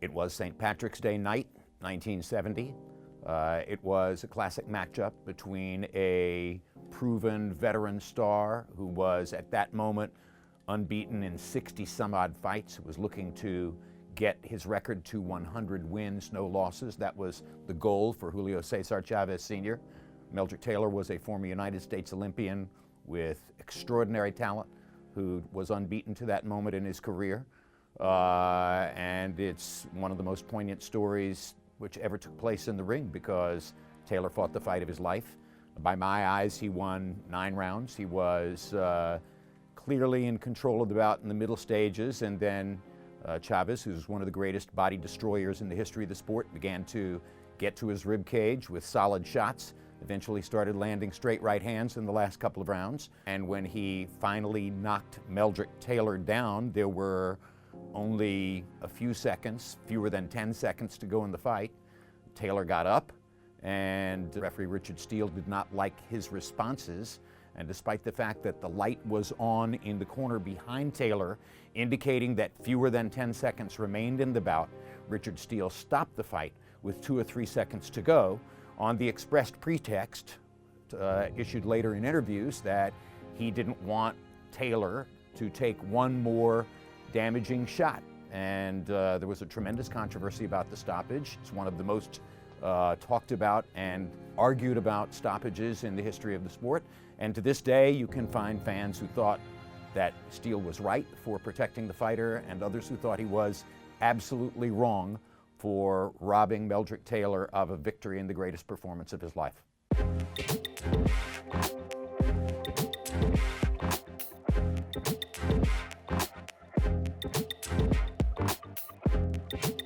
It was St. Patrick's Day night, 1970. It was a classic matchup between a proven veteran star who was at that moment unbeaten in 60 some odd fights, who was looking to get his record to 100 wins, no losses. That was the goal for Julio César Chávez Sr. Meldrick Taylor was a former United States Olympian with extraordinary talent who was unbeaten to that moment in his career. And it's one of the most poignant stories which ever took place in the ring, because Taylor fought the fight of his life. By my eyes, he won 9 rounds. He was clearly in control of the bout in the middle stages, and then Chávez, who's one of the greatest body destroyers in the history of the sport, began to get to his rib cage with solid shots, eventually started landing straight right hands in the last couple of rounds. And when he finally knocked Meldrick Taylor down, there were only a few seconds, fewer than 10 seconds to go in the fight. Taylor got up, and referee Richard Steele did not like his responses. And despite the fact that the light was on in the corner behind Taylor, indicating that fewer than 10 seconds remained in the bout, Richard Steele stopped the fight with 2 or 3 seconds to go on the expressed pretext, issued later in interviews, that he didn't want Taylor to take one more damaging shot. And there was a tremendous controversy about the stoppage. It's one of the most talked about and argued about stoppages in the history of the sport. And to this day, you can find fans who thought that Steele was right for protecting the fighter, and others who thought he was absolutely wrong for robbing Meldrick Taylor of a victory in the greatest performance of his life.